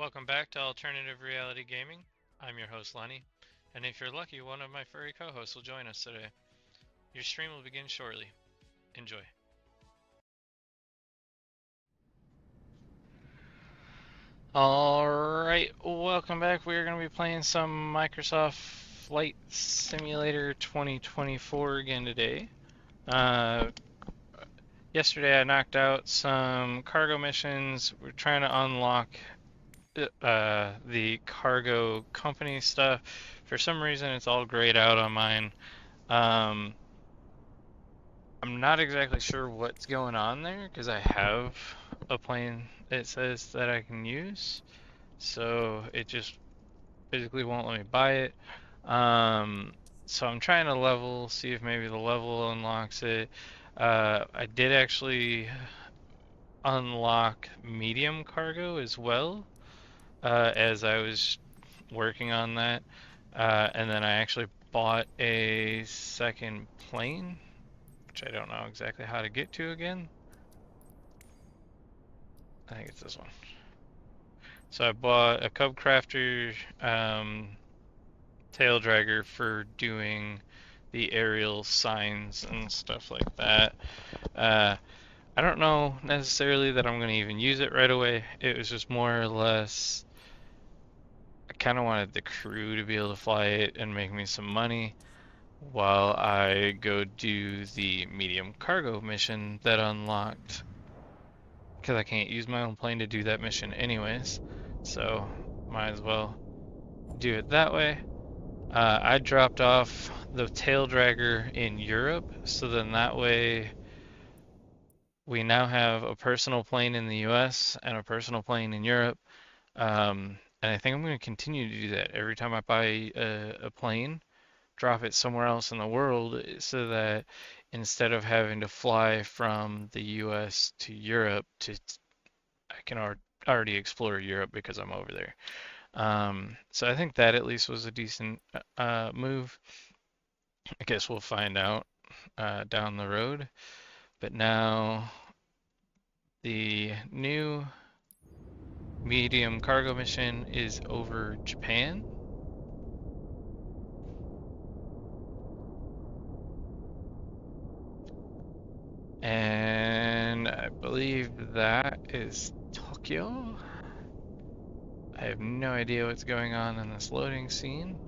Welcome back to Alternative Reality Gaming. I'm your host Lenny, and if you're lucky, one of my furry co-hosts will join us today. Your stream will begin shortly. Enjoy. Alright, welcome back. We're going to be playing some Microsoft Flight Simulator 2024 again today. Yesterday I knocked out some cargo missions. We're trying to unlock the cargo company stuff. For some reason, it's all grayed out on mine. I'm not exactly sure what's going on there because I have a plane it says that I can use, so it just basically won't let me buy it. So I'm trying to level, see if maybe the level unlocks it. I did actually unlock medium cargo as well, as I was working on that. And then I actually bought a second plane, which I don't know exactly how to get to again. I think it's this one. So I bought a Cub Crafter tail dragger for doing the aerial signs and stuff like that. I don't know necessarily that I'm going to even use it right away. It was just more or less, I kind of wanted the crew to be able to fly it and make me some money while I go do the medium cargo mission that unlocked, because I can't use my own plane to do that mission anyways, so might as well do it that way. I dropped off the tail dragger in Europe, so then that way we now have a personal plane in the US and a personal plane in Europe. And I think I'm going to continue to do that every time I buy a plane, drop it somewhere else in the world so that instead of having to fly from the US to Europe I can already explore Europe because I'm over there. So I think that at least was a decent move. I guess we'll find out down the road. But now the new medium cargo mission is over Japan. And I believe that is Tokyo. I have no idea what's going on in this loading scene.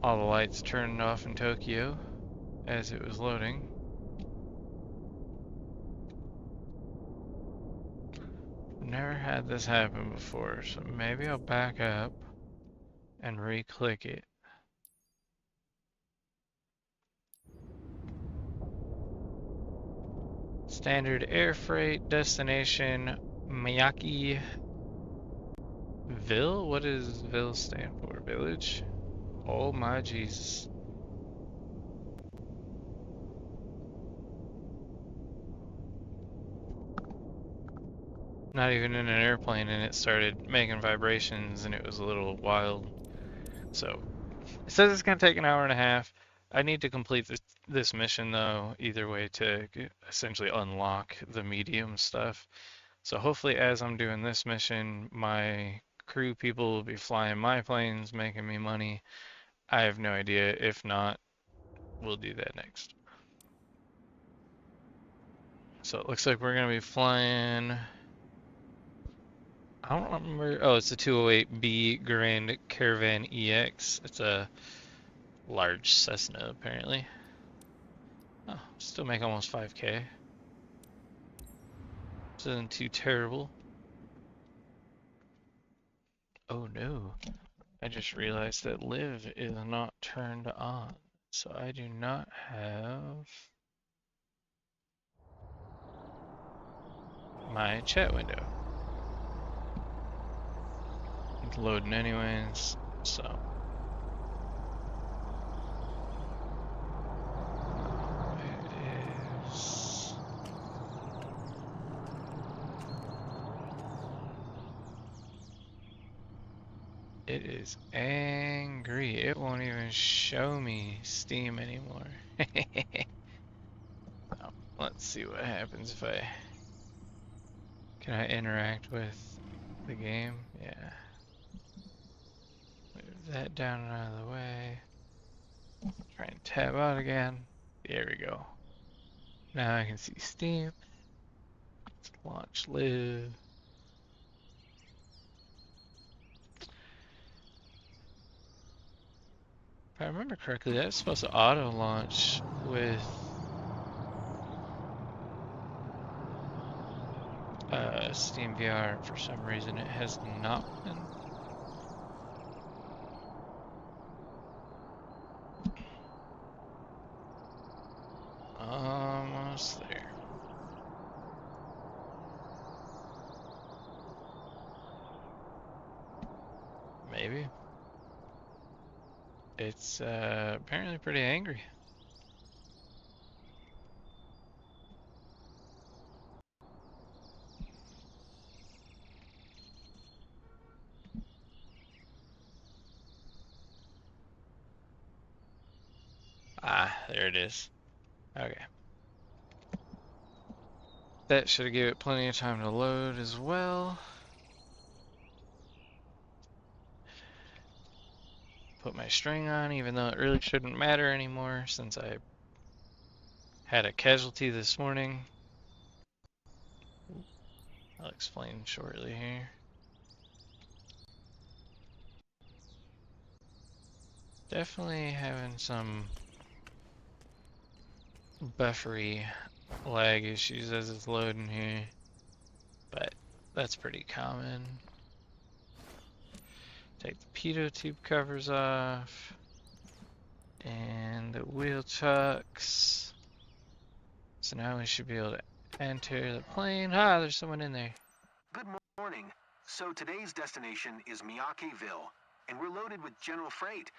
All the lights turned off in Tokyo as it was loading. Never had this happen before, so maybe I'll back up and re-click it. Standard air freight destination Miyake Vil? What does Vil stand for? Village? Oh my Jesus. Not even in an airplane, and it started making vibrations and it was a little wild. So it says it's going to take an hour and a half. I need to complete this mission though, either way, to essentially unlock the medium stuff. So hopefully as I'm doing this mission, my crew people will be flying my planes, making me money. I have no idea. If not, we'll do that next. So it looks like we're going to be flying, I don't remember. Oh, it's a 208B Grand Caravan EX. It's a large Cessna, apparently. Oh, still make almost 5K. This isn't too terrible. Oh no. I just realized that live is not turned on. So I do not have my chat window. It's loading anyways, so. It is angry. It won't even show me Steam anymore. Oh, let's see what happens if can I interact with the game. Yeah. Move that down and out of the way. Try and tab out again. There we go. Now I can see Steam. Let's launch live. If I remember correctly, that's supposed to auto launch with Steam VR. For some reason, it has not been. Almost there. Maybe. It's apparently pretty angry. Ah, there it is. Okay. That should have given it plenty of time to load as well. Put my string on, even though it really shouldn't matter anymore since I had a casualty this morning. I'll explain shortly here. Definitely having some buffery lag issues as it's loading here, but that's pretty common. Take the pitot tube covers off and the wheel chucks. So now we should be able to enter the plane. Ah, there's someone in there. Good morning. So today's destination is Miyake Vil, and we're loaded with general freight.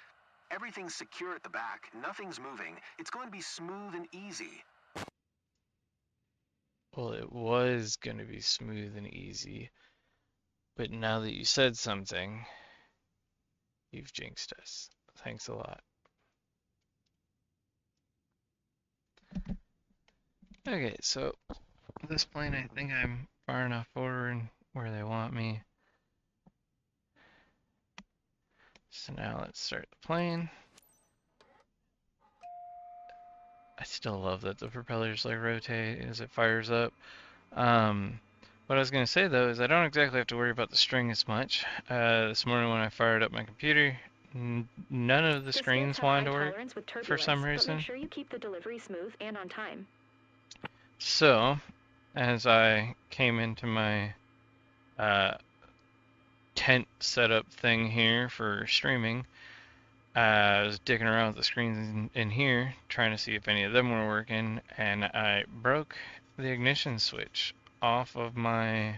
Everything's secure at the back, nothing's moving. It's going to be smooth and easy. Well, it was going to be smooth and easy, but now that you said something, you've jinxed us. Thanks a lot. Okay, so this plane, I think I'm far enough forward where they want me. So now let's start the plane. I still love that the propellers like rotate as it fires up. What I was gonna say though is I don't exactly have to worry about the string as much. This morning when I fired up my computer, none of the screens wanted to work for some reason. But make sure you keep the delivery smooth and on time. So, as I came into my tent setup thing here for streaming, I was digging around with the screens in here, trying to see if any of them were working, and I broke the ignition switch off of my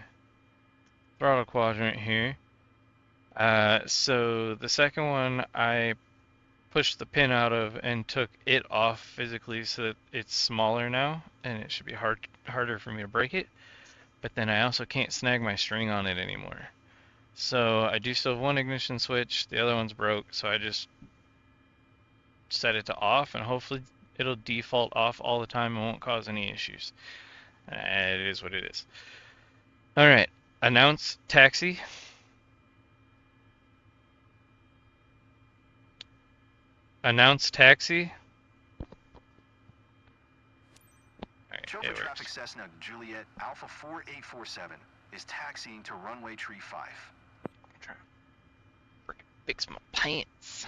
throttle quadrant here. So the second one I pushed the pin out of and took it off physically so that it's smaller now, and it should be harder for me to break it. But then I also can't snag my string on it anymore. So I do still have one ignition switch, the other one's broke, so I just set it to off, and hopefully it'll default off all the time and won't cause any issues. It is what it is. Alright, announce taxi. Announce taxi. Alright, Chauffeur traffic Cessna Juliet Alpha 4847 is taxiing to runway tree 5. I'm trying to fix my pants.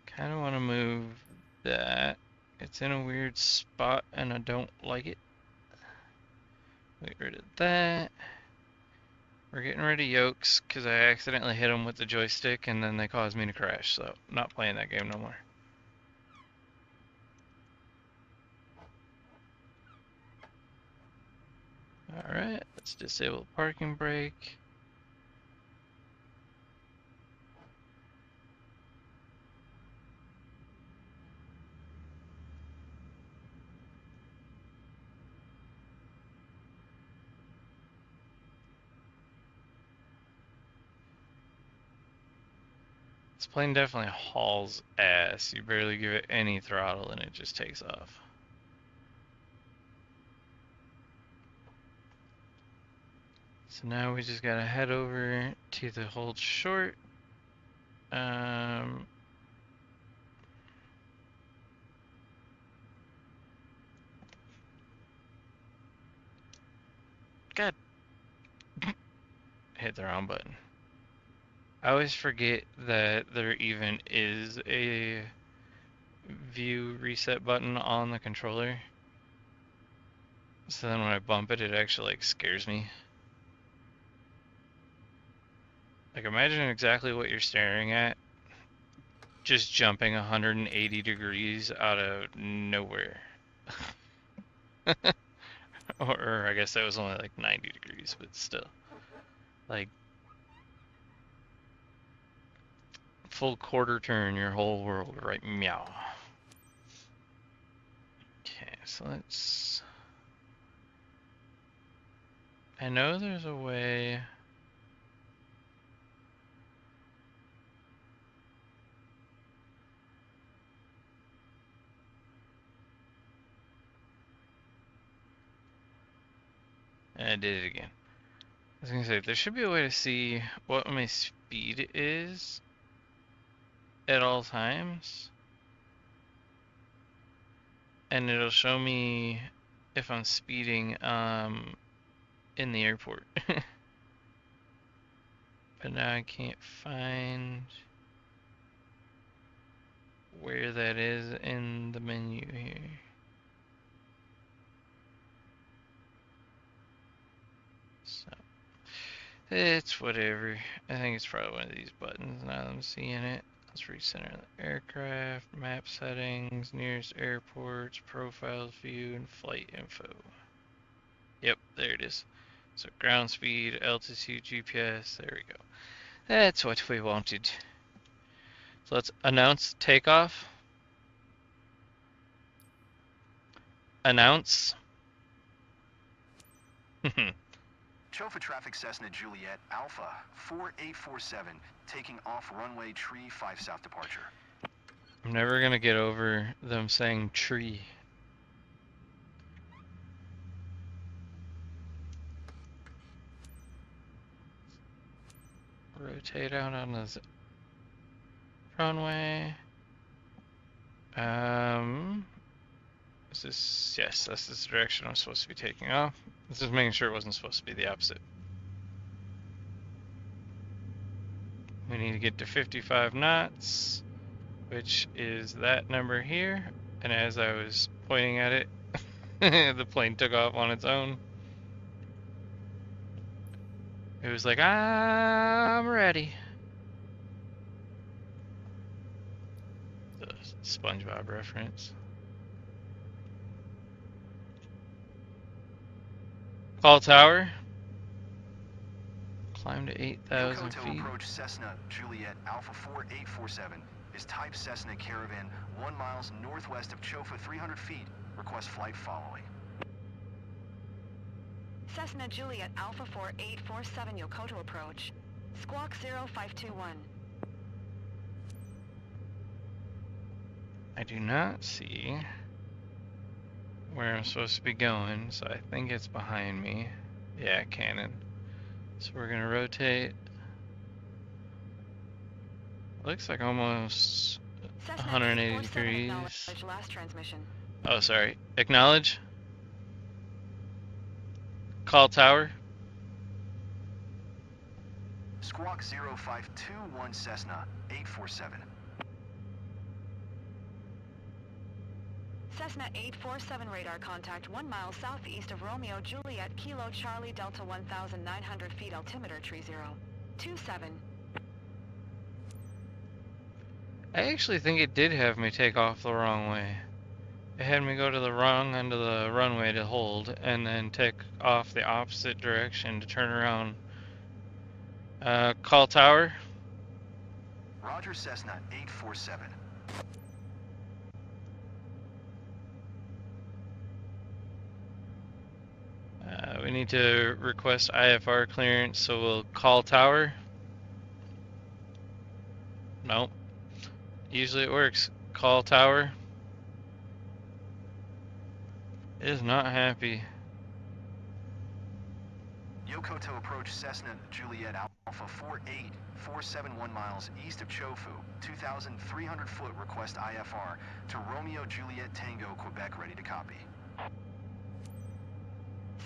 Kind of want to move that. It's in a weird spot and I don't like it. Get rid of that. We're getting rid of yokes because I accidentally hit them with the joystick and then they caused me to crash, so I'm not playing that game no more. Alright, let's disable the parking brake. This plane definitely hauls ass. You barely give it any throttle and it just takes off. So now we just gotta head over to the hold short. God, hit the wrong button. I always forget that there even is a view reset button on the controller. So then when I bump it, it actually like scares me. Like imagine exactly what you're staring at, just jumping 180 degrees out of nowhere. Or I guess that was only like 90 degrees, but still. Like full quarter turn your whole world, right? Meow. Okay, so let's... I know there's a way... I did it again. I was gonna say, there should be a way to see what my speed is at all times. And it'll show me if I'm speeding in the airport. But now I can't find where that is in the menu here. So it's whatever. I think it's probably one of these buttons now that I'm seeing it. Let's recenter the aircraft, map settings, nearest airports, profiles view, and flight info. Yep, there it is. So ground speed, altitude, GPS, there we go. That's what we wanted. So let's announce takeoff. Announce. Chofa traffic Cessna Juliet Alpha 4847, taking off runway tree 5 south departure. I'm never gonna get over them saying tree. Rotate out on the runway. Is this, yes, that's the direction I'm supposed to be taking off. This is making sure it wasn't supposed to be the opposite. We need to get to 55 knots, which is that number here. And as I was pointing at it, the plane took off on its own. It was like, I'm ready. The SpongeBob reference. Call tower. Climb to 8,000 feet. Approach Cessna Juliet Alpha 4847 is type Cessna Caravan 1 miles northwest of Chofa 300 feet. Request flight following. Cessna Juliet Alpha 4847 Yokoto approach. Squawk 0521. I do not see where I'm supposed to be going, so I think it's behind me. Yeah, cannon. So we're gonna rotate. Looks like almost 180 degrees. Last transmission. Oh, sorry. Acknowledge. Call tower. Squawk 0521 Cessna 847. Cessna 847 radar contact 1 mile southeast of Romeo Juliet Kilo Charlie Delta 1,900 feet altimeter tree 027. I actually think it did have me take off the wrong way. It had me go to the wrong end of the runway to hold, and then take off the opposite direction to turn around. Call tower. Roger, Cessna 847. We need to request IFR clearance, so we'll call tower. Nope. Usually it works. Call tower. Is not happy. Yokoto approach Cessna Juliet Alpha 48471 miles east of Chofu, 2,300 foot request IFR to Romeo Juliet Tango Quebec, ready to copy.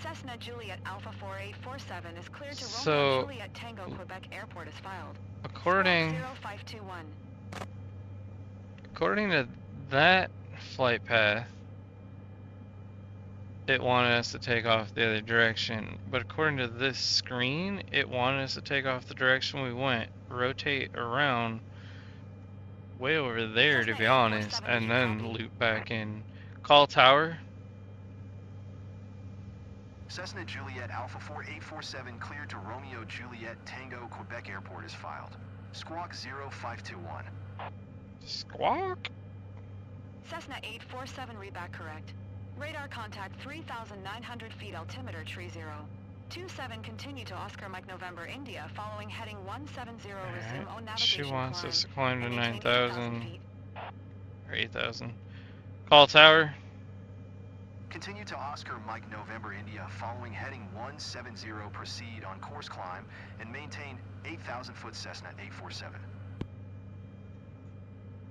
Cessna Juliet Alpha 4847 is cleared to So, Romeo Juliet Tango Quebec Airport is filed. according 0521. according to that flight path, it wanted us to take off the other direction, but according to this screen, it wanted us to take off the direction we went, rotate around way over there, to be honest, and then loop back in. Call tower. Cessna Juliet Alpha 4847 cleared to Romeo Juliet Tango Quebec Airport is filed. Squawk 0521. Squawk. Cessna 847 read back correct. Radar contact 3,900 feet altimeter tree 0. 27 continue to Oscar Mike November India following heading 170 resume on navigation She wants climb. us to climb to And maintain 9,000 feet. or 8,000. Call tower. Continue to Oscar Mike November India following heading 170, proceed on course climb and maintain 8,000 foot Cessna 847.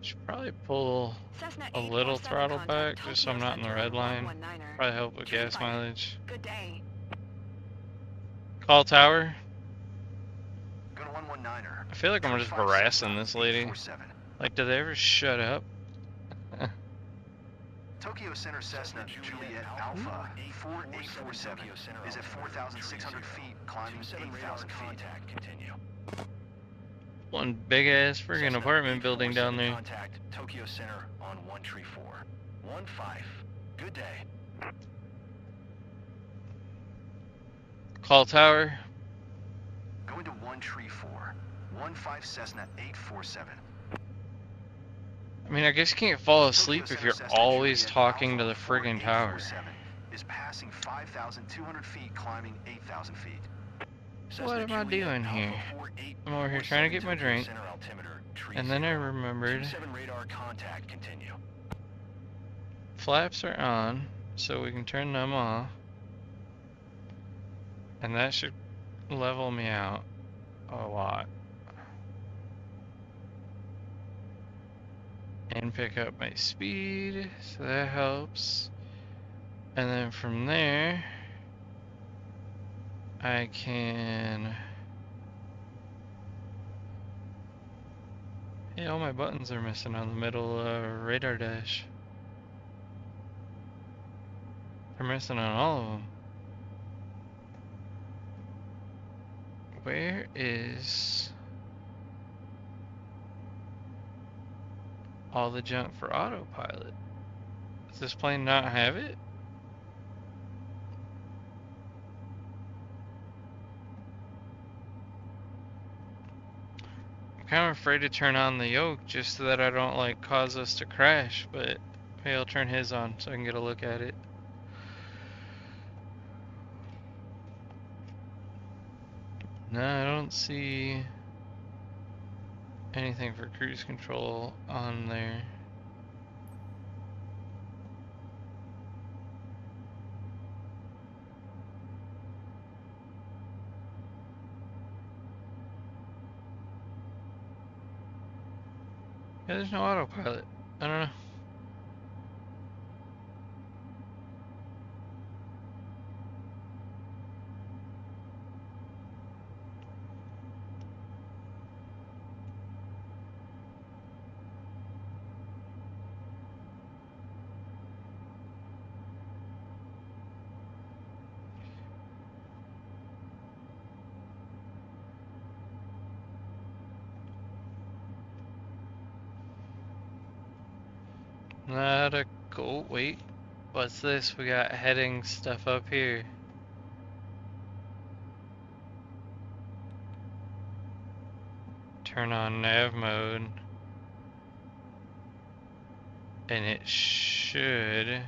Should probably pull Cessna a little 847 throttle contact back just so I'm Tokyo not in the Center red line. 119er. Probably help with gas 25. mileage. Good day. Call tower. Go to 119er. I feel like I'm just harassing this lady. 847. Like, do they ever shut up? Tokyo Center Cessna Juliet Alpha 4847 is at 4,600 feet, climbing 8,000 feet. One big ass friggin' apartment building down there. Contact Tokyo Center on 134. 15. Good day. Call tower. Going to 134. 15 Cessna 847. I mean, I guess you can't fall asleep Tokyo if Center you're Cessna always Juliet talking to Alpha the friggin' tower. 4847 is passing 5,200 feet, climbing 8,000 feet. What am I doing here? I'm over here trying to get my drink, and then I remembered flaps are on, so we can turn them off, and that should level me out a lot. And pick up my speed, so that helps. And then from there, I can... Hey, all my buttons are missing on the middle radar dash. They're missing on all of them. Where is all the junk for autopilot? Does this plane not have it? I'm kind of afraid to turn on the yoke just so that I don't like cause us to crash, but maybe I'll turn his on so I can get a look at it. No, I don't see anything for cruise control on there. Yeah, there's no autopilot. I don't know. Not a cool. Wait, what's this? We got heading stuff up here. Turn on nav mode, and it should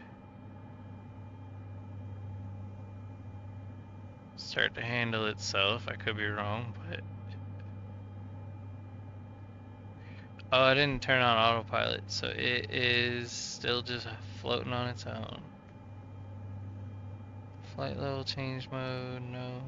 start to handle itself. I could be wrong, but oh, I didn't turn on autopilot, so it is still just floating on its own. Flight level change mode, no.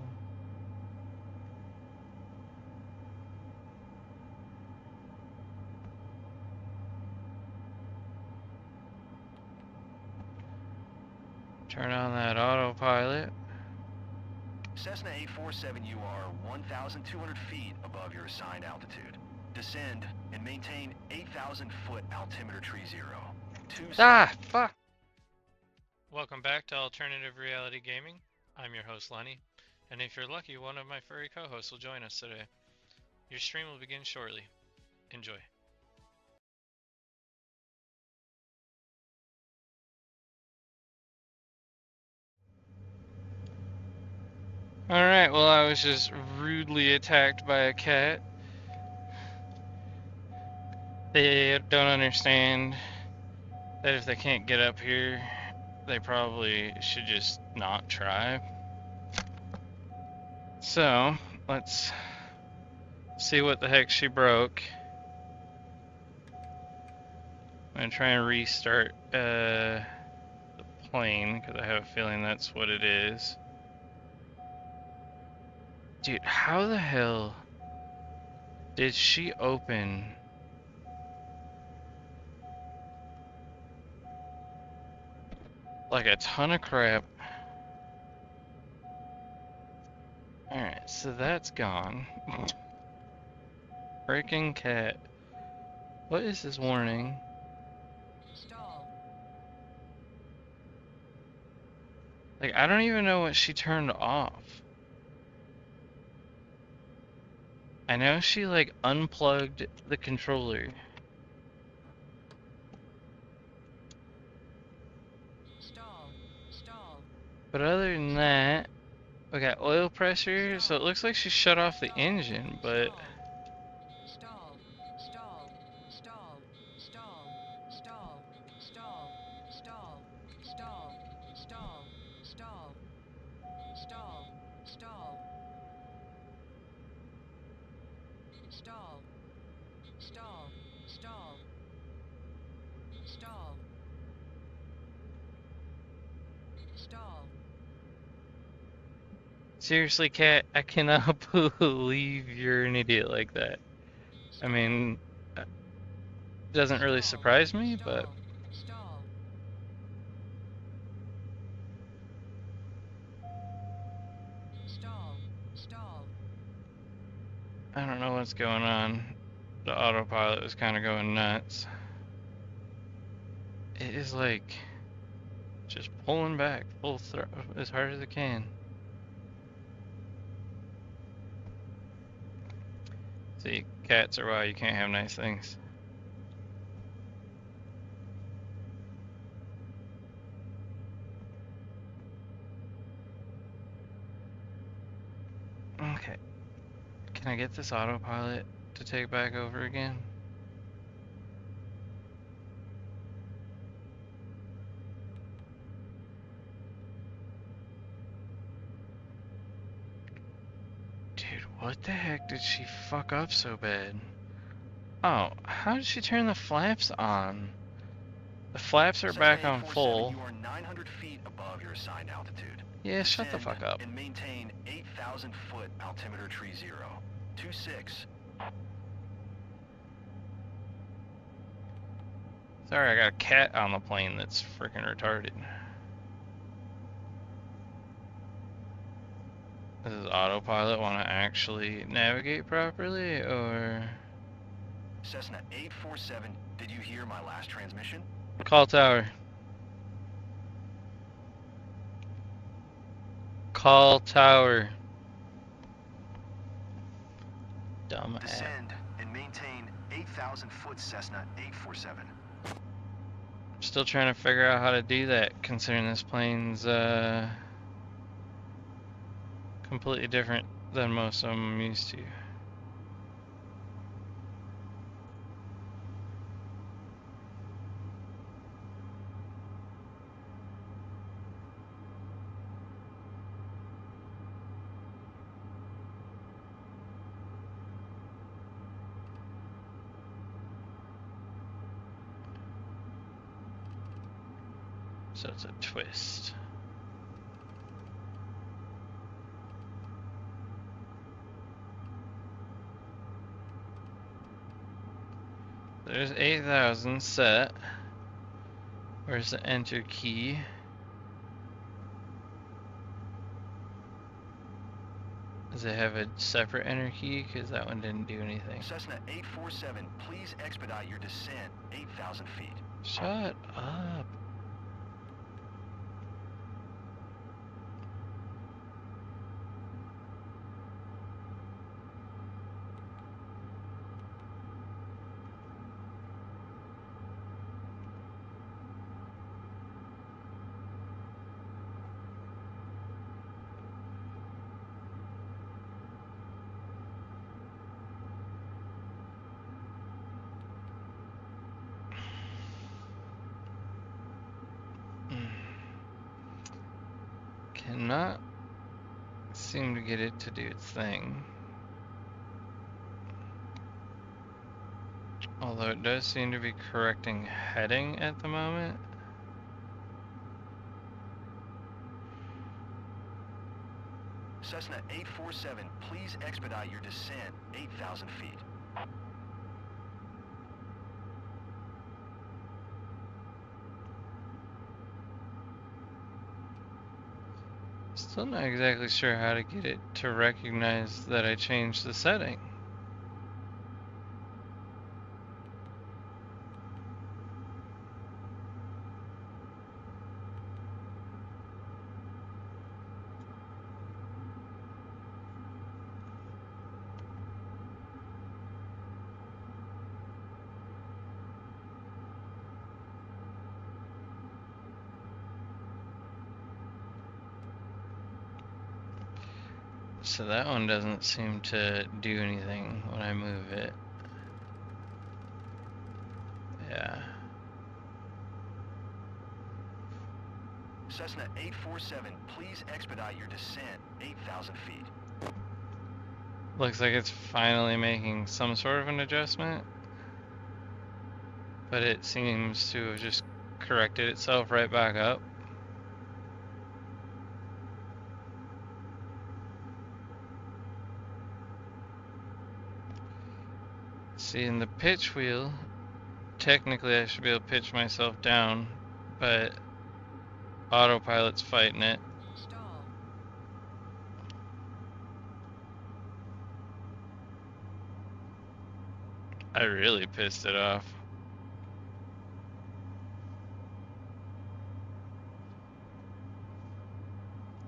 Turn on that autopilot. Cessna 847, you are 1,200 feet above your assigned altitude. Descend and maintain 8,000 foot altimeter tree zero. Ah, fuck! Welcome back to Alternative Reality Gaming. I'm your host, Lenny, and if you're lucky, one of my furry co-hosts will join us today. Your stream will begin shortly. Enjoy. Alright, well, I was just rudely attacked by a cat. They don't understand that if they can't get up here, they probably should just not try. So, let's see what the heck she broke. I'm gonna try and restart the plane, because I have a feeling that's what it is. Dude, how the hell did she open? Like a ton of crap. Alright, so that's gone. Freaking cat. What is this warning? Stall. Like, I don't even know what she turned off. I know she, like, unplugged the controller. Stall. Stall. But other than that, we got oil pressure, so it looks like she shut off the engine, but... Stall. Stall. Stall. Stall. Stall. Stall. Stall. Stall. Stall. Stall. Stall. Stall. Stall. Stall. Stall. Stall. Stall. Seriously, cat, I cannot believe you're an idiot like that. I mean, it doesn't really surprise me, but... Stall. Stall. Stall. I don't know what's going on. The autopilot was kind of going nuts. It is like just pulling back full throttle as hard as it can. See, cats are why you can't have nice things. Okay. Can I get this autopilot to take back over again? Dude, what the heck did she fuck up so bad? Oh, how did she turn the flaps on? The flaps are back on full. You are 900 feet above your assigned altitude. Yeah, shut the fuck up. And maintain 8,000 foot altimeter tree zero. 26. Sorry, I got a cat on the plane that's freaking retarded. Does autopilot want to actually navigate properly, or... Cessna 847, did you hear my last transmission? Call tower. Call tower. Dumb app. Descend and maintain 8,000 foot Cessna 847. Still trying to figure out how to do that, considering this plane's completely different than most of them I'm used to. So it's a twist. There's 8,000 set. Where's the enter key? Does it have a separate enter key? Because that one didn't do anything. Cessna 847, please expedite your descent 8,000 feet. Shut up. Cannot seem to get it to do its thing. Although it does seem to be correcting heading at the moment. Cessna 847, please expedite your descent 8,000 feet. Still not exactly sure how to get it to recognize that I changed the setting. So that one doesn't seem to do anything when I move it. Yeah. Cessna 847, please expedite your descent 8,000 feet. Looks like it's finally making some sort of an adjustment. But it seems to have just corrected itself right back up. See, in the pitch wheel, technically I should be able to pitch myself down, but autopilot's fighting it. Stall. I really pissed it off.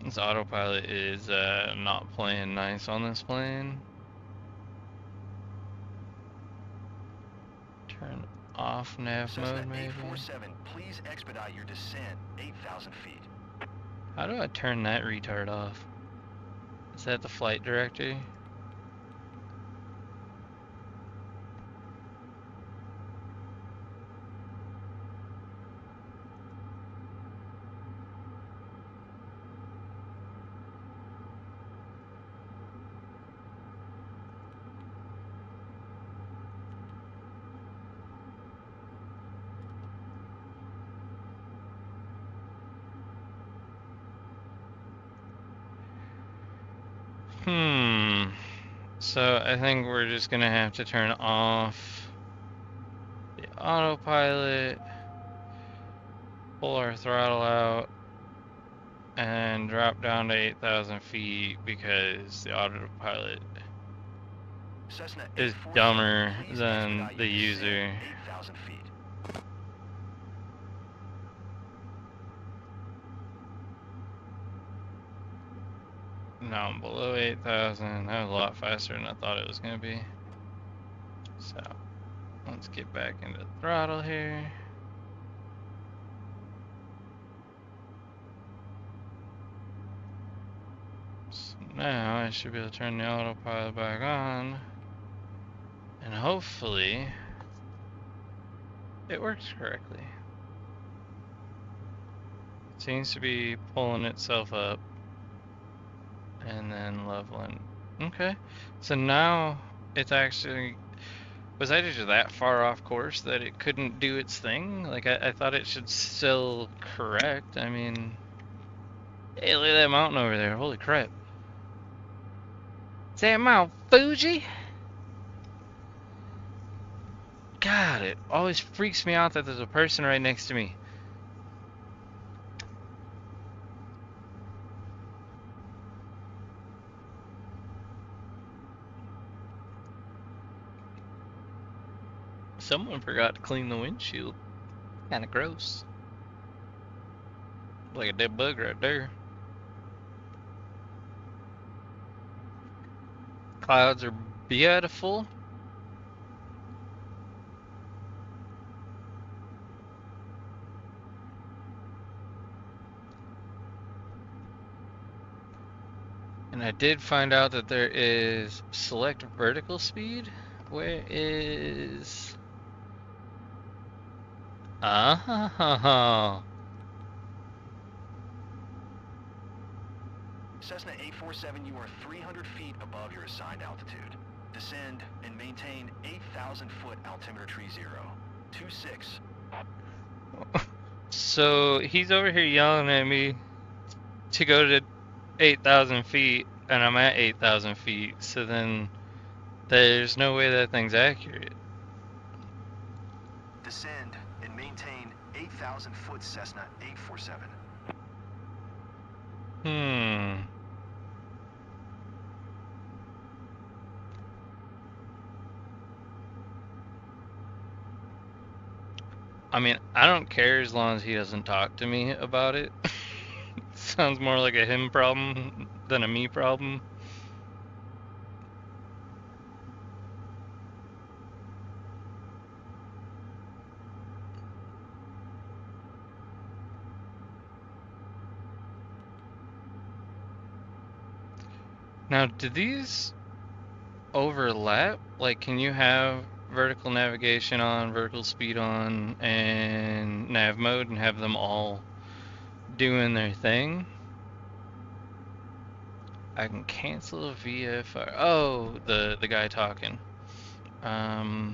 This autopilot is not playing nice on this plane. Turn off nav Cessna mode maybe. 847, please expedite your descent 8,000 feet. How do I turn that retard off? Is that the flight director? So I think we're just gonna have to turn off the autopilot, pull our throttle out, and drop down to 8,000 feet because the autopilot Cessna is 847, dumber please than expedite the your descent user. 8,000 feet. Now I'm below 8,000. That was a lot faster than I thought it was gonna be. So let's get back into throttle here. So now I should be able to turn the autopilot back on, and hopefully it works correctly. It seems to be pulling itself up and then leveling. Okay, so now it's actually, was I just that far off course that it couldn't do its thing? Like I thought it should still correct. I mean, hey, look at that mountain over there. Holy crap. Is that Mount Fuji? God, it always freaks me out that there's a person right next to me. Someone forgot to clean the windshield. Kinda gross. Like a dead bug right there. Clouds are beautiful. And I did find out that there is select vertical speed. Where is... Oh. Cessna 847, you are 300 feet above your assigned altitude. Descend and maintain 8,000 foot altimeter tree 026. So he's over here yelling at me to go to 8,000 feet, and I'm at 8,000 feet, so then there's no way that thing's accurate. Descend and maintain 8,000 foot Cessna 847. I mean, I don't care as long as he doesn't talk to me about it. Sounds more like a him problem than a me problem. Now, do these overlap? Like, can you have vertical navigation on, vertical speed on, and nav mode and have them all doing their thing? I can cancel a VFR. Oh, the guy talking. That's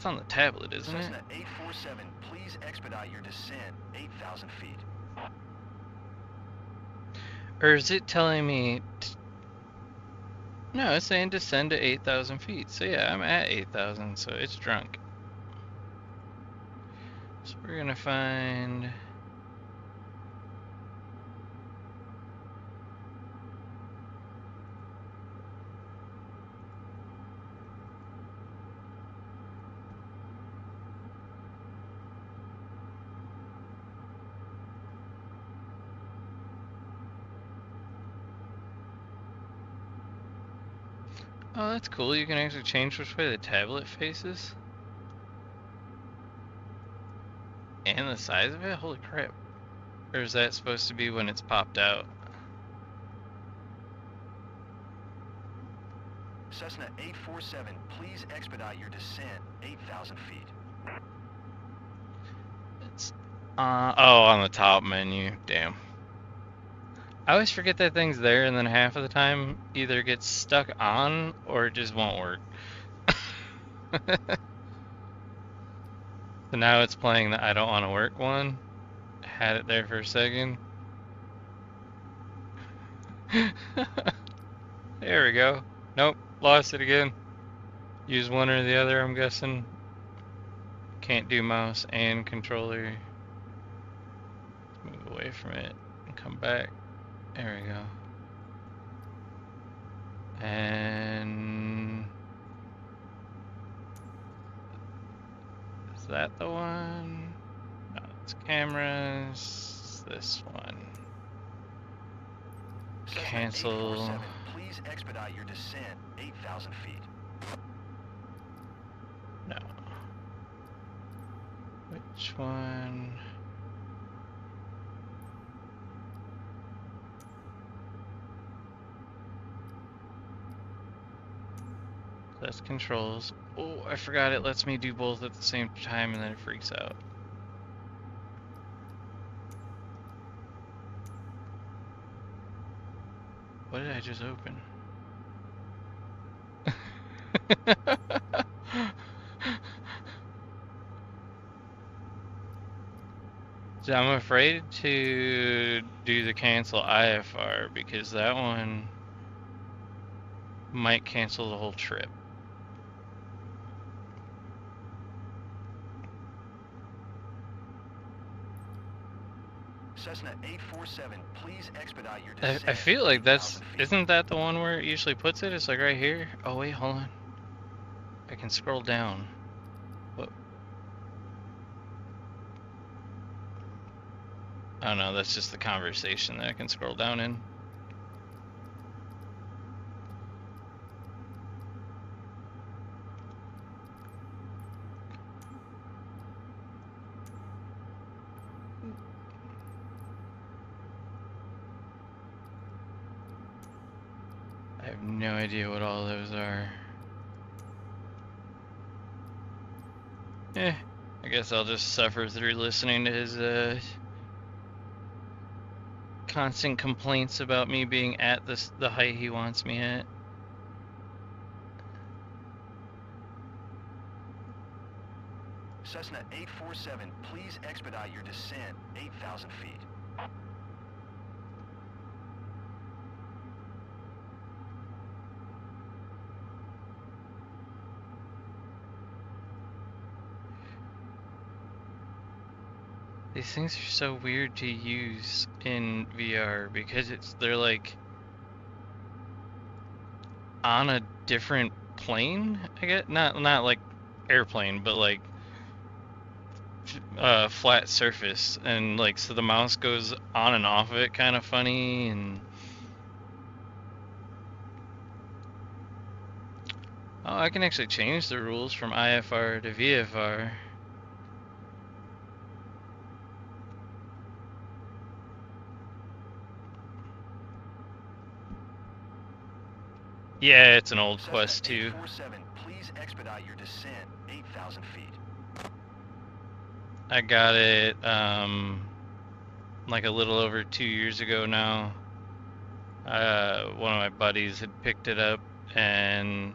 on the tablet, isn't it? Cessna 847, please expedite your descent 8,000 feet. Or is it telling me... No, it's saying descend to 8,000 feet. So yeah, I'm at 8,000, so it's drunk. So we're gonna find... Oh, that's cool. You can actually change which way the tablet faces. And the size of it? Holy crap. Or is that supposed to be when it's popped out? Cessna 847, please expedite your descent 8,000 feet. It's oh, on the top menu. Damn. I always forget that thing's there, and then half of the time either gets stuck on or it just won't work. So now it's playing the I don't want to work one. Had it there for a second. There we go. Nope, lost it again. Use one or the other, I'm guessing. Can't do mouse and controller. Move away from it and come back. There we go. And is that the one? No, it's cameras. This one. Cancel. Please expedite your descent 8,000 feet. No. Which one? That's controls. Oh, I forgot it lets me do both at the same time and then it freaks out. What did I just open? So I'm afraid to do the cancel IFR because that one might cancel the whole trip. Cessna 847, please expedite your descent. I feel like that's, isn't that the one where it usually puts it? It's like right here. Oh wait, hold on. I can scroll down. I don't know, that's just the conversation that I can scroll down in. I have no idea what all those are. I guess I'll just suffer through listening to his constant complaints about me being at the height he wants me at. Cessna 847, please expedite your descent 8,000 feet. These things are so weird to use in VR because they're like on a different plane, I guess. Not like airplane, but like flat surface, and like so the mouse goes on and off of it kind of funny. And oh, I can actually change the rules from IFR to VFR. Yeah, it's an old Quest 2. Please expedite your descent 8,000 feet. I got it like a little over 2 years ago now. One of my buddies had picked it up and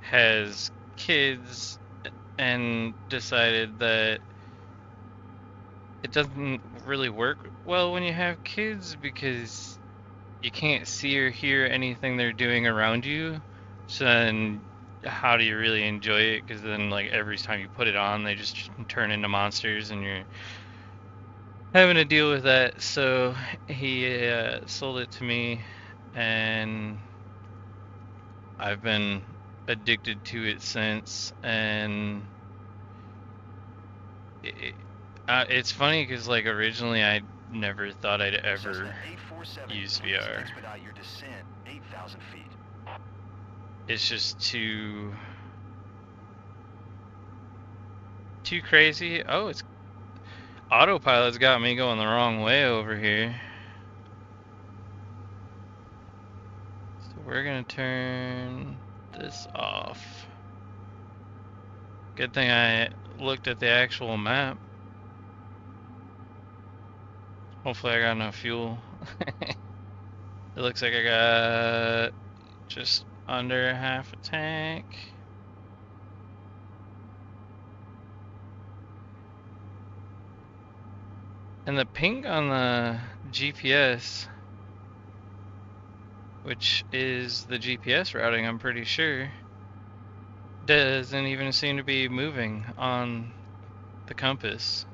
has kids and decided that it doesn't really work well when you have kids because you can't see or hear anything they're doing around you. So then how do you really enjoy it? Because then like every time you put it on, they just turn into monsters and you're having to deal with that. So he sold it to me, and I've been addicted to it since. And it's funny because like originally I never thought I'd ever use VR. It's just too crazy. Oh, it's autopilot's got me going the wrong way over here. So we're gonna turn this off. Good thing I looked at the actual map. Hopefully I got enough fuel. It looks like I got just under half a tank. And the ping on the GPS, which is the GPS routing, I'm pretty sure, doesn't even seem to be moving on the compass.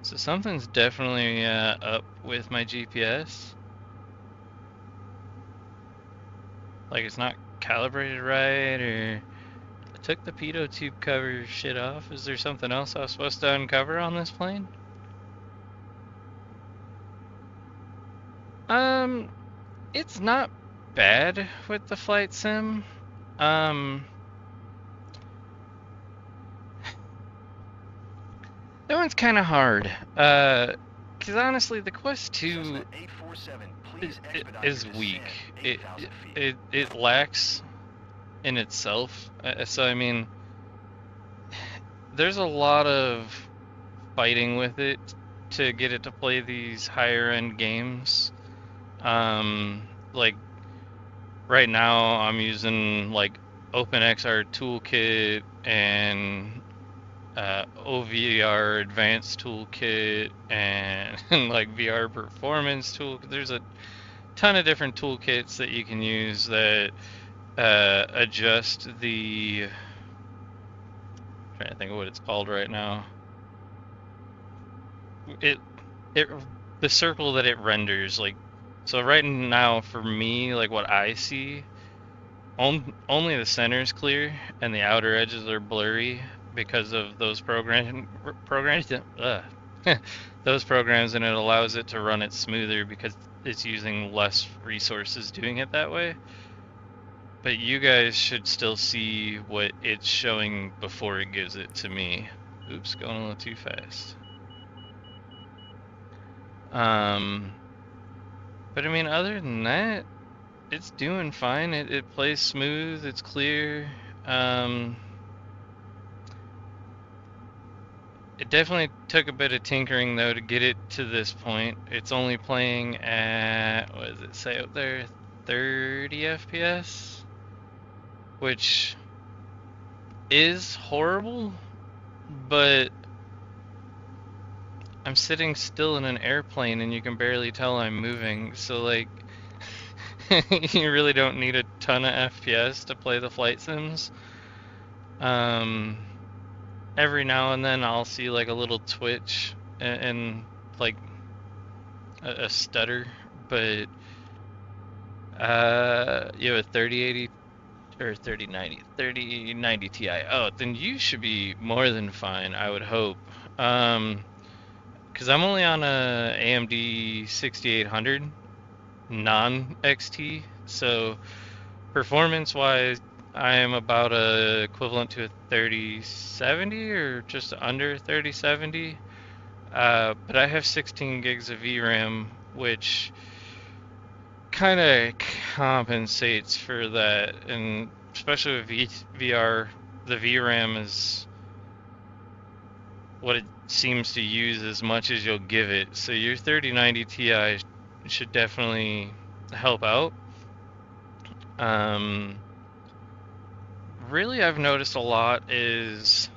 So something's definitely up with my GPS. Like it's not calibrated right, or I took the pitot tube cover shit off. Is there something else I was supposed to uncover on this plane? It's not bad with the flight sim. That one's kind of hard. Because honestly, the Quest 2 is weak. It lacks in itself. So I mean, there's a lot of fighting with it to get it to play these higher end games. Like right now I'm using like OpenXR Toolkit and OVR Advanced Toolkit and like VR Performance Tool. There's a ton of different toolkits that you can use that adjust the, I'm trying to think of what it's called right now. The circle that it renders, like, so right now for me, like what I see, only the center is clear and the outer edges are blurry because of those those programs, and it allows it to run it smoother because it's using less resources doing it that way. But you guys should still see what it's showing before it gives it to me. Oops, going a little too fast. But I mean, other than that, it's doing fine. It plays smooth, it's clear. It definitely took a bit of tinkering though to get it to this point. It's only playing at, what does it say up there? 30 FPS, which is horrible, but I'm sitting still in an airplane and you can barely tell I'm moving. So like, you really don't need a ton of FPS to play the flight sims. Every now and then I'll see like a little twitch and like a stutter, but you have a 3080 or 3090 Ti. Oh, then you should be more than fine, I would hope. Because I'm only on a AMD 6800 non-XT, so performance-wise, I am about equivalent to a 3070 or just under 3070. But I have 16 gigs of VRAM, which kind of compensates for that, and especially with VR, the VRAM is what it seems to use as much as you'll give it. So your 3090 Ti should definitely help out. Really, I've noticed a lot is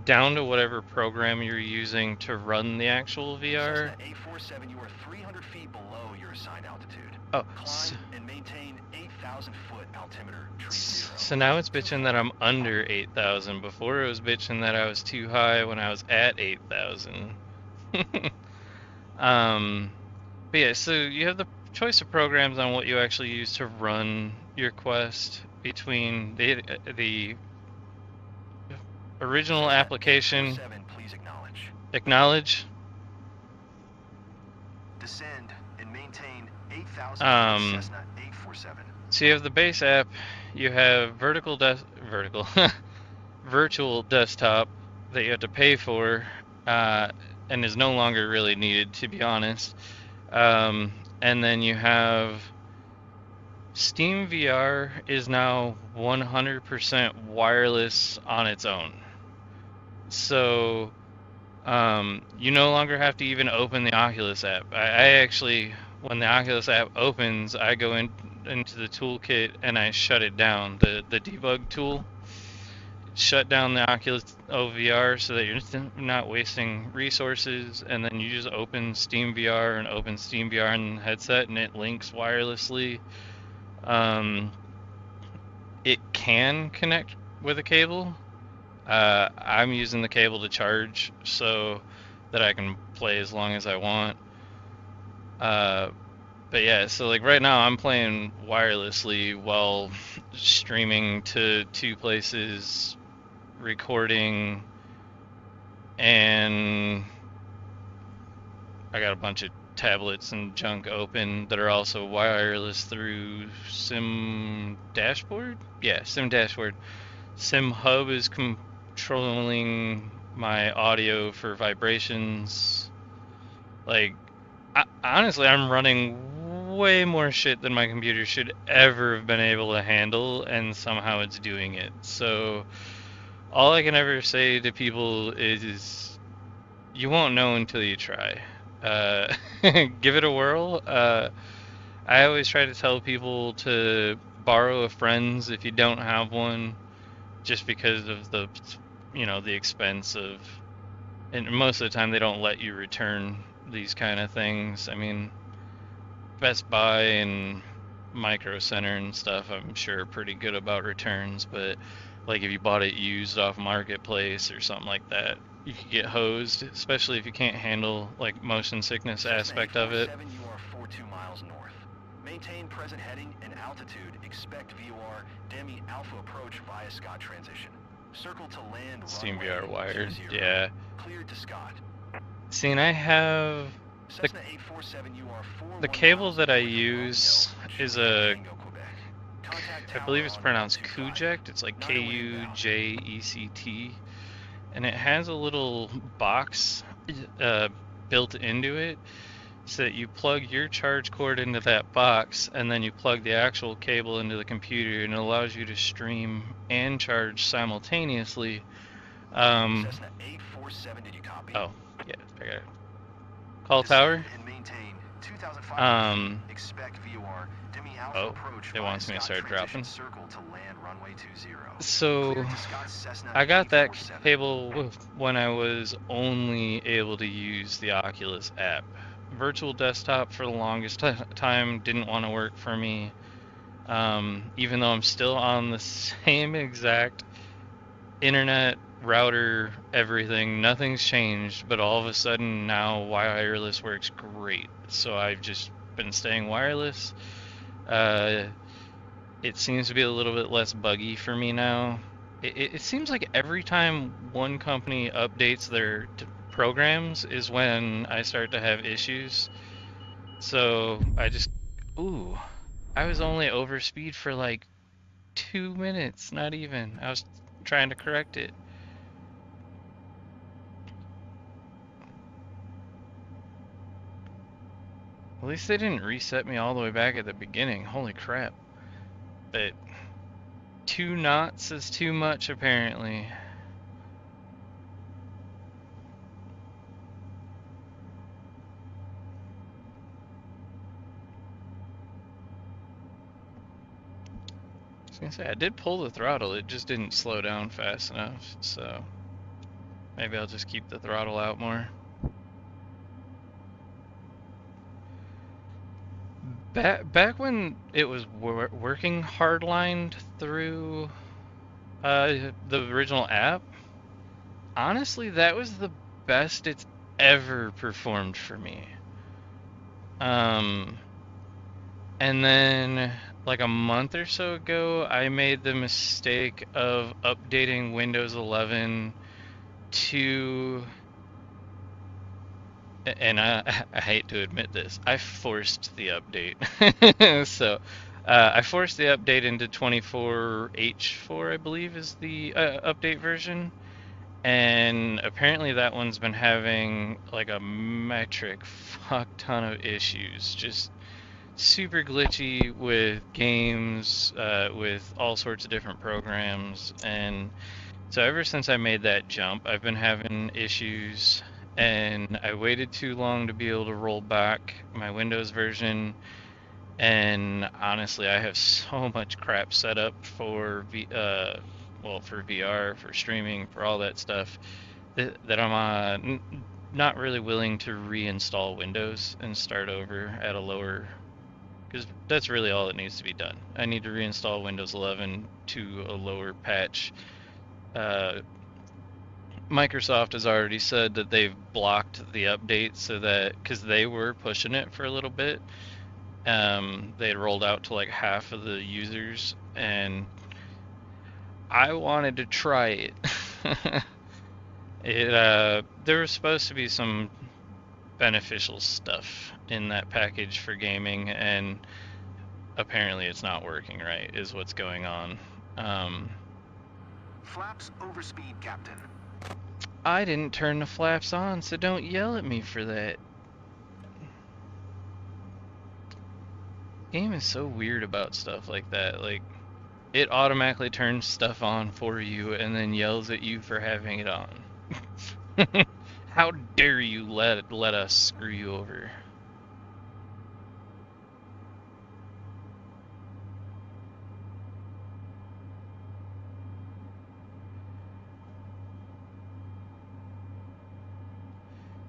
down to whatever program you're using to run the actual VR. Cessna 847, you are 300 feet below your assigned altitude. Oh, Climb and maintain 8,000 foot altimeter. so now it's bitching that I'm under 8,000. Before it was bitching that I was too high when I was at 8,000. But yeah, so you have the choice of programs on what you actually use to run your quest between the original application. Please Acknowledge. Descend and maintain 8,000 Cessna 847. So you have the base app, you have virtual desktop that you have to pay for, and is no longer really needed, to be honest. And then you have Steam VR is now 100% wireless on its own. So you no longer have to even open the Oculus app. I actually, when the Oculus app opens, I go into the toolkit and I shut it down, the debug tool. Shut down the Oculus OVR so that you're not wasting resources, and then you just open Steam VR and open Steam VR in the headset, and it links wirelessly. It can connect with a cable. I'm using the cable to charge so that I can play as long as I want. But yeah, so like right now I'm playing wirelessly while streaming to 2 places, recording, and I got a bunch of tablets and junk open that are also wireless through Sim Dashboard. Yeah, Sim Dashboard. Sim Hub is controlling my audio for vibrations. Like, honestly, I'm running way more shit than my computer should ever have been able to handle, and somehow it's doing it. So all I can ever say to people is you won't know until you try. Give it a whirl. I always try to tell people to borrow a friend's if you don't have one, just because of the expense of, and most of the time they don't let you return these kind of things. I mean, Best Buy and Micro Center and stuff, I'm sure are pretty good about returns, but like if you bought it used off Marketplace or something like that, you could get hosed, especially if you can't handle like motion sickness aspect of it. You are 42 miles north. Maintain present heading and altitude. Expect VOR Demi Alpha approach via Scott transition. Circle to land. Steam VR wired. Yeah. Cleared to Scott. See, and I have Cessna 847, you are the 41 cable miles that I north of use Romeo, is Juliet a, Tango, Quebec. Contact I believe tower it's on pronounced 125. Kuject. It's like 908 inbound. Kuject, and it has a little box uh, built into it so that you plug your charge cord into that box and then you plug the actual cable into the computer, and it allows you to stream and charge simultaneously. Cessna 847, did you copy? Oh, yeah, I got it. Call Descend tower. and maintain 2,500 feet. Um, Expect VOR. Demi Alpha oh, approach it via wants me to Scott start transition dropping. circle to land runway 20. Clear So to Scott Cessna I got that 847. cable when I was only able to use the Oculus app. Virtual desktop for the longest time didn't want to work for me. Even though I'm still on the same exact internet router, everything, nothing's changed, but all of a sudden now wireless works great. So I've just been staying wireless. Uh, it seems to be a little bit less buggy for me now. It seems like every time one company updates their programs is when I start to have issues. So I just, ooh, I was only over speed for like 2 minutes, not even. I was trying to correct it. At least they didn't reset me all the way back at the beginning. Holy crap. But 2 knots is too much, apparently. I was gonna say, I did pull the throttle, it just didn't slow down fast enough, so maybe I'll just keep the throttle out more. Back when it was working hardlined through the original app, honestly, that was the best it's ever performed for me. Um, and then like a month or so ago, I made the mistake of updating Windows 11 to, and I hate to admit this, I forced the update. So I forced the update into 24H4, I believe is the update version. And apparently that one's been having like a metric fuck ton of issues. Just super glitchy with games, with all sorts of different programs. And so ever since I made that jump, I've been having issues, and I waited too long to be able to roll back my Windows version. And honestly, I have so much crap set up for well, for VR, for streaming, for all that stuff that I'm not really willing to reinstall Windows and start over at a lower, because that's really all that needs to be done. I need to reinstall Windows 11 to a lower patch. Uh, Microsoft has already said that they've blocked the update so that, because they were pushing it for a little bit, they had rolled out to like half of the users, and I wanted to try it. There was supposed to be some beneficial stuff in that package for gaming, and apparently it's not working right, is what's going on. Flaps overspeed, Captain. I didn't turn the flaps on, so don't yell at me for that. Game is so weird about stuff like that. Like, it automatically turns stuff on for you and then yells at you for having it on. How dare you let us screw you over?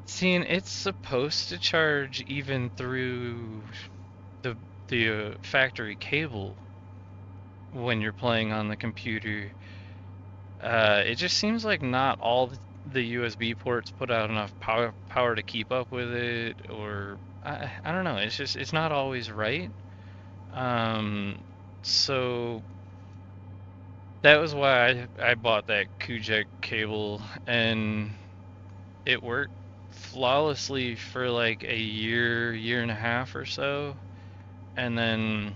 Seeing it's supposed to charge even through the factory cable when you're playing on the computer. It just seems like not all the USB ports put out enough power to keep up with it, or I don't know. It's not always right. Um, so that was why I bought that Kujek cable, and it worked flawlessly for like a year, year and a half or so, and then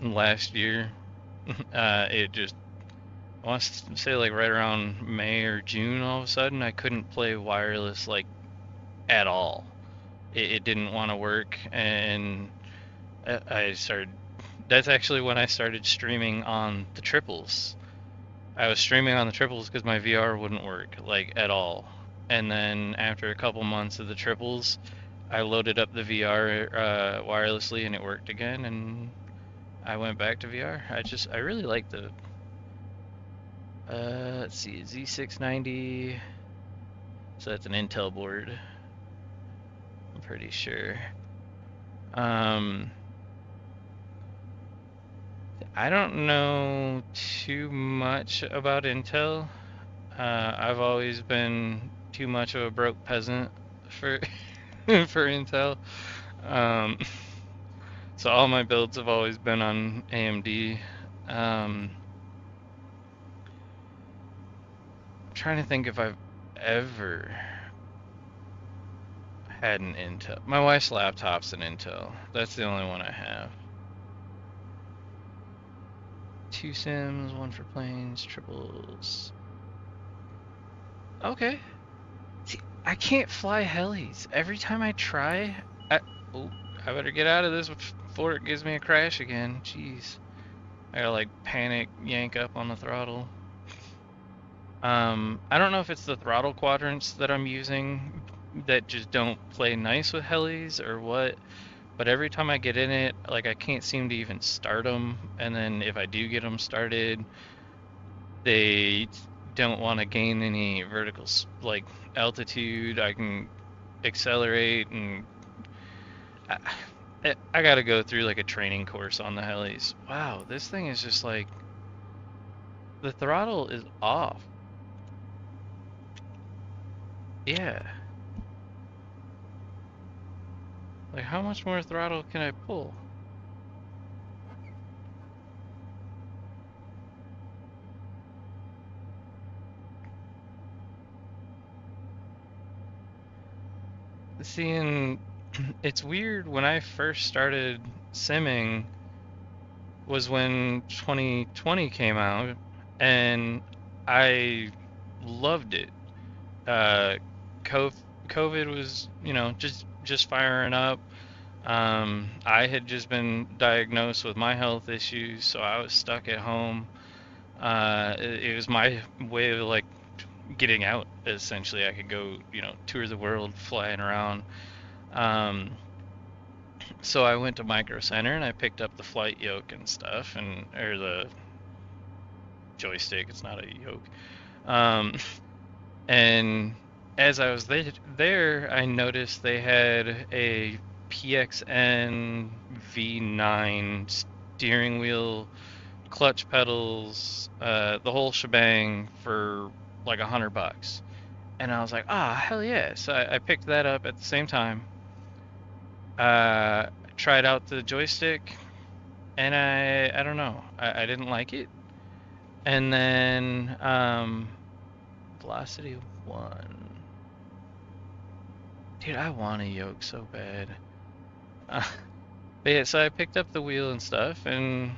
last year, it just, I want to say like right around May or June, all of a sudden I couldn't play wireless like at all. It didn't want to work, and I started. That's actually when I started streaming on the triples. I was streaming on the triples because my VR wouldn't work like at all. And then after a couple months of the triples, I loaded up the VR wirelessly and it worked again, and I went back to VR. I really like the let's see, Z690. So that's an Intel board, I'm pretty sure. Um, I don't know too much about Intel. I've always been too much of a broke peasant for for Intel. Um, so all my builds have always been on AMD. I'm trying to think if I've ever had an Intel. My wife's laptop's an Intel. That's the only one I have. 2 sims, 1 for planes, triples. Okay. See, I can't fly helis. Every time I try, oh, I better get out of this before it gives me a crash again. Jeez. I gotta like panic yank up on the throttle. I don't know if it's the throttle quadrants that I'm using that just don't play nice with helis or what, but every time I get in it, like I can't seem to even start them, and then if I do get them started, they don't want to gain any vertical like altitude. I can accelerate, and I gotta go through like a training course on the helis. Wow, this thing is just like the throttle is off. Yeah. Like how much more throttle can I pull? Seeing it's weird when I first started simming was when 2020 came out, and I loved it. Uh, COVID was, just firing up. I had just been diagnosed with my health issues, so I was stuck at home. It was my way of like getting out. Essentially, I could go, tour the world, flying around. Um, so I went to Micro Center and I picked up the flight yoke and stuff, and or the joystick. It's not a yoke. Um, and as I was there, I noticed they had a PXN V9 steering wheel, clutch pedals, the whole shebang for like $100. And I was like, ah, hell yeah. So I picked that up at the same time. Tried out the joystick, and I don't know. I didn't like it. And then Velocity 1. Dude, I want a yoke so bad. Uh, but yeah, so I picked up the wheel and stuff, and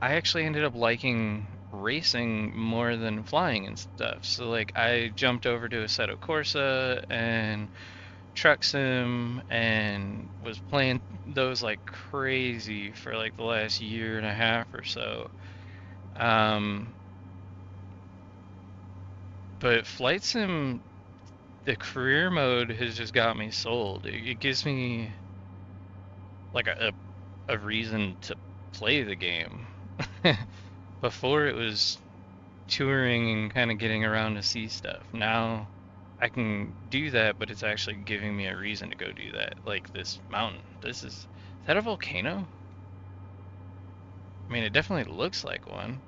I actually ended up liking racing more than flying and stuff. So like I jumped over to Assetto Corsa and Truck Sim and was playing those like crazy for like the last year and a half or so. Um, but Flight Sim, the career mode has just got me sold. It gives me like a reason to play the game. Before it was touring and kind of getting around to see stuff. Now I can do that, but it's actually giving me a reason to go do that. Like this mountain. Is that a volcano? I mean, it definitely looks like one.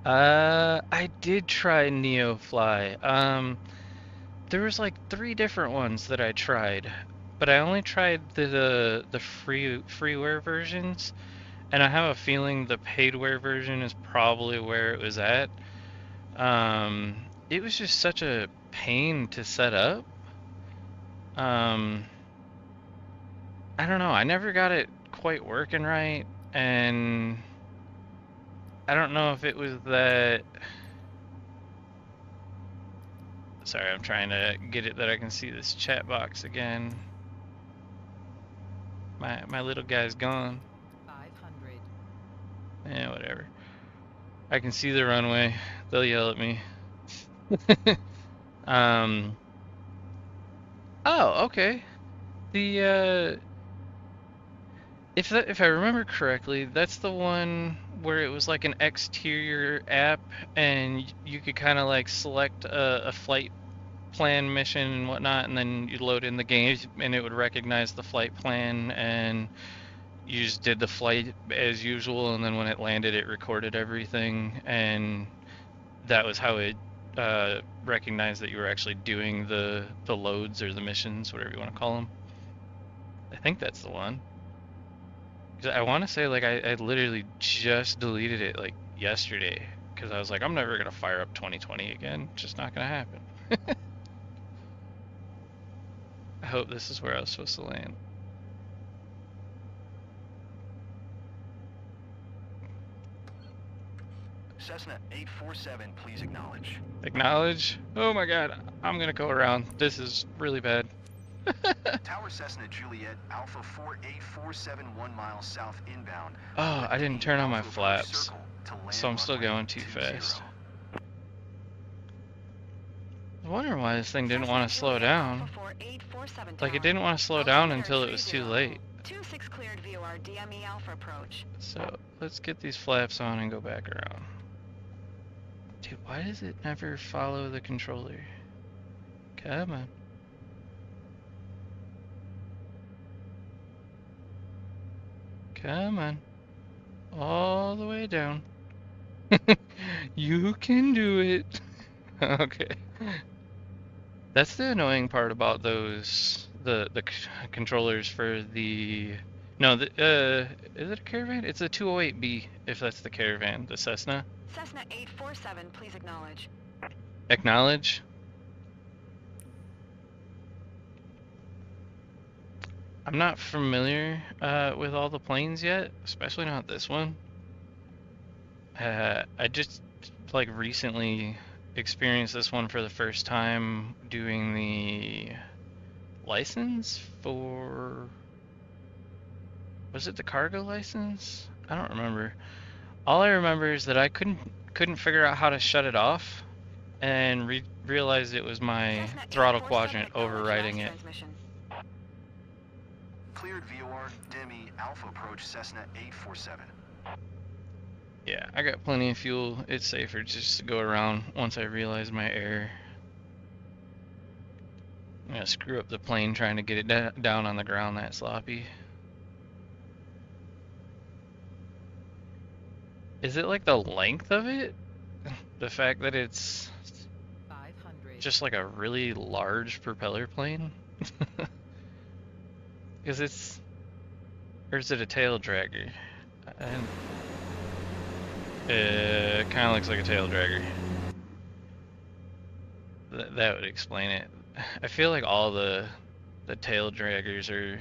I did try NeoFly. There was like 3 different ones that I tried, but I only tried the freeware versions, and I have a feeling the paidware version is probably where it was at. It was just such a pain to set up. Um, I don't know. I never got it quite working right, and I don't know if it was that. Sorry, I'm trying to get it that I can see this chat box again. My little guy's gone. 500. Yeah, whatever. I can see the runway. They'll yell at me. Um. Oh, okay. The if I remember correctly, that's the one where it was like an exterior app, and you could kind of like select a flight plan mission and whatnot, and then you load in the game, and it would recognize the flight plan, and you just did the flight as usual, and then when it landed, it recorded everything, and that was how it recognized that you were actually doing the loads or the missions, whatever you want to call them. I think that's the one. 'Cause I want to say like I literally just deleted it like yesterday because I was like, I'm never gonna fire up 2020 again. It's just not gonna happen. I hope this is where I was supposed to land. Cessna 847, please acknowledge. Acknowledge. Oh my god, I'm gonna go around. This is really bad. Tower Cessna Juliet, Alpha 4847, 1 mile south inbound. Oh, I didn't turn on my Alpha flaps, circle to land so I'm still runway going too 20. fast. I wonder why this thing didn't Cessna want to slow Juliet, down. Alpha 4847 Like it tower. didn't want to slow down until it was too late. 26 cleared VOR DME Alpha approach. So let's get these flaps on and go back around. Dude, why does it never follow the controller? Come on. Come on. All the way down. You can do it. Okay. That's the annoying part about those the controllers for the no is it a Caravan? It's a 208B if that's the Caravan, the Cessna. Cessna 847, please acknowledge. Acknowledge. I'm not familiar with all the planes yet, especially not this one. I just like recently experienced this one for the first time doing the license for, was it the cargo license? I don't remember. All I remember is that I couldn't figure out how to shut it off, and realized it was my Cessna throttle 847 quadrant acknowledge overriding last it. transmission. Cleared VOR, DEMI, Alpha approach Cessna 847. Yeah, I got plenty of fuel. It's safer just to go around once I realize my error. I'm gonna screw up the plane trying to get it down on the ground that sloppy. Is it like the length of it? The fact that it's 500. just like a really large propeller plane? Because it's, or is it a tail dragger? It kind of looks like a tail dragger. That would explain it. I feel like all the tail draggers are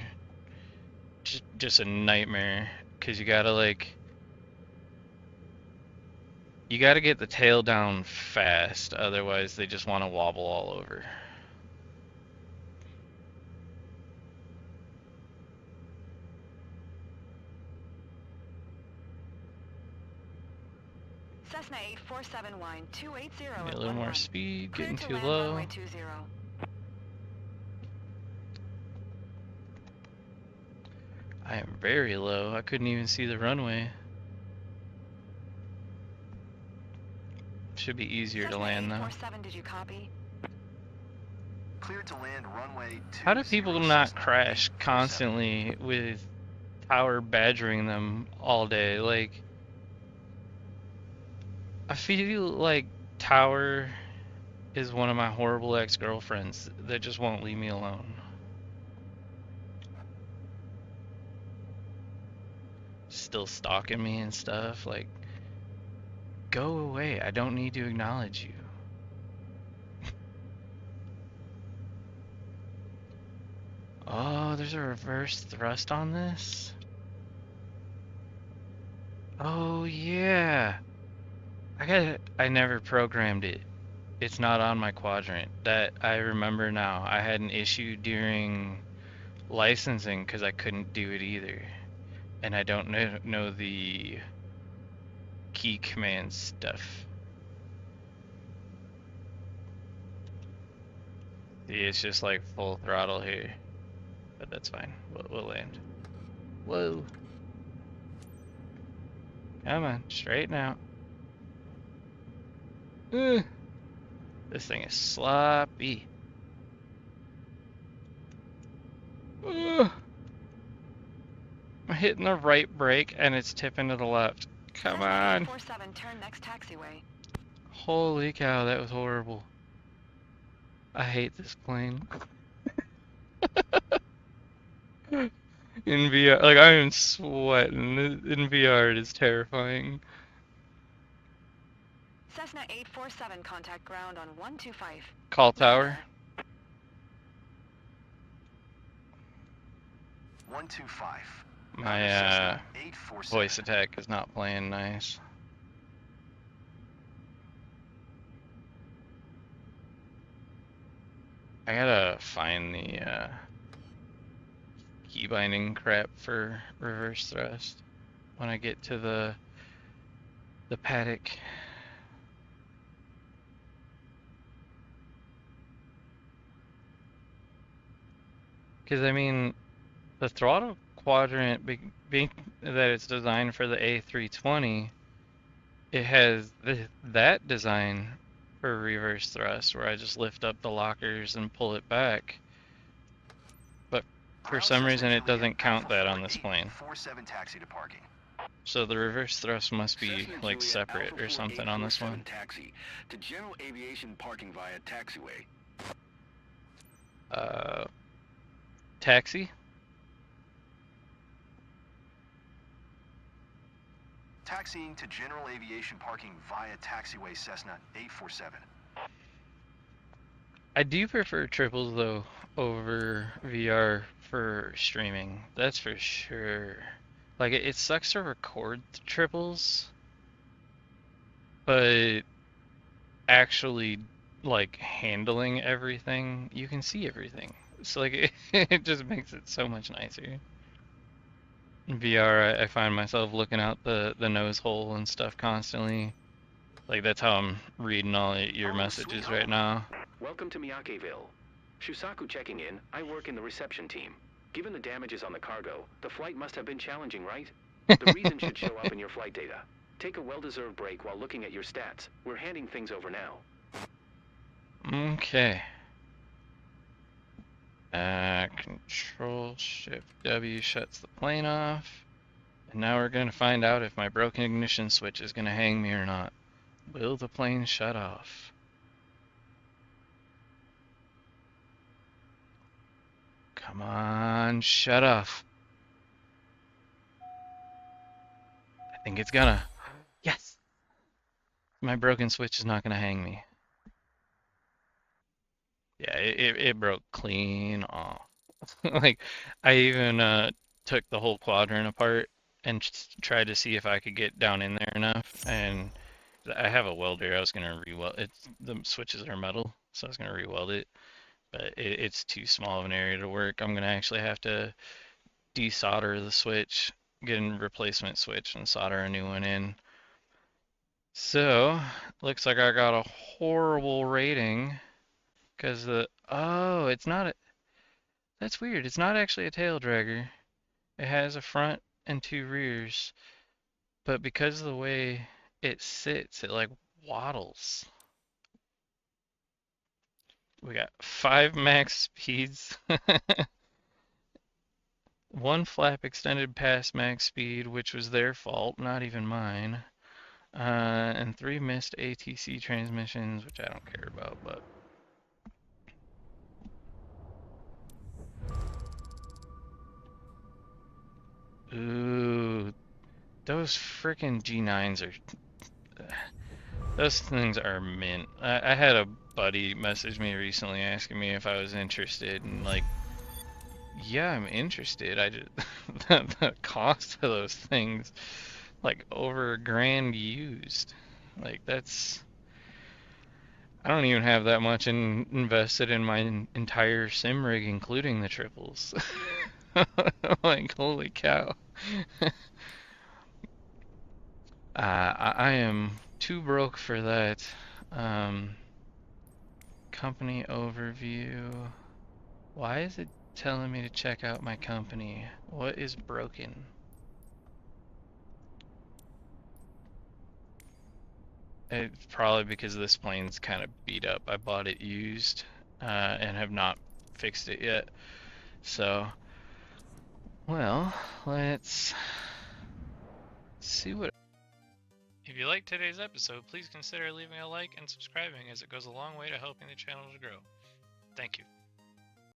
just a nightmare because you gotta get the tail down fast, otherwise they just want to wobble all over. Cessna 847 wine 280 Get at a little more 11. speed, Clear getting to too land low. runway 20. I am very low. I couldn't even see the runway. Should be easier to Cessna land though. 847, did you copy? Cleared to land runway 20. How do people not Cessna crash 847. constantly with tower badgering them all day? Like, I feel like Tower is one of my horrible ex-girlfriends that just won't leave me alone. Still stalking me and stuff. Like, go away. I don't need to acknowledge you. Oh, there's a reverse thrust on this? Oh, yeah. I never programmed it. It's not on my quadrant. That I remember now. I had an issue during licensing because I couldn't do it either. And I don't know the key command stuff. See, it's just like full throttle here. But that's fine. We'll land. Whoa. Come on, straighten out. Ugh. This thing is sloppy. Ugh. I'm hitting the right brake and it's tipping to the left. Come Cessna on. 847, turn next taxiway. Holy cow, that was horrible. I hate this plane. In VR, like I am sweating. In VR, it is terrifying. Cessna 847, contact ground on 125. Call tower. 125. My Cessna 847. voice attack is not playing nice. I gotta find the key binding crap for reverse thrust when I get to the paddock. Because I mean, the throttle quadrant, being that it's designed for the A320, it has that design for reverse thrust, where I just lift up the lockers and pull it back. But for some reason, it doesn't count that on this plane. 47 taxi to parking. So the reverse thrust must be Cessna like Juliet separate Alpha or something on this 4847 one. Taxi to general aviation parking via taxiway. Taxi? Taxiing to general aviation parking via taxiway Cessna 847. I do prefer triples though over VR for streaming. That's for sure. Like it sucks to record the triples, but actually like handling everything, you can see everything. So like it just makes it so much nicer. In VR, I find myself looking out the nose hole and stuff constantly. Like that's how I'm reading all your messages right now. Welcome to Miyake Vil. Shusaku checking in. I work in the reception team. Given the damages on the cargo, the flight must have been challenging, right? The reason should show up in your flight data. Take a well-deserved break while looking at your stats. We're handing things over now. Okay. Control Shift W shuts the plane off. And now we're gonna find out if my broken ignition switch is gonna hang me or not. Will the plane shut off? Come on, shut off. I think it's gonna. Yes! My broken switch is not gonna hang me. Yeah, it broke clean off. Like, I even took the whole quadrant apart and tried to see if I could get down in there enough. And I have a welder. I was gonna re-weld it. The switches are metal, so I was gonna re-weld it. But it's too small of an area to work. I'm gonna actually have to desolder the switch, get a replacement switch, and solder a new one in. So, looks like I got a horrible rating because oh, it's not a, that's weird. It's not actually a tail dragger. It has a front and two rears, but because of the way it sits, it like waddles. We got 5 max speeds, 1 flap extended past max speed, which was their fault, not even mine. And 3 missed ATC transmissions, which I don't care about, but. Ooh, those frickin' G9s are. Those things are mint. I had a buddy message me recently asking me if I was interested, and like, yeah, I'm interested. I just the cost of those things, like over $1,000 used. Like that's I don't even have that much invested in my entire sim rig, including the triples. Like holy cow. I am too broke for that. Company overview. Why is it telling me to check out my company? What is broken? It's probably because this plane's kind of beat up. I bought it used and have not fixed it yet. So, well, let's see what. If you liked today's episode, please consider leaving a like and subscribing as it goes a long way to helping the channel to grow. Thank you.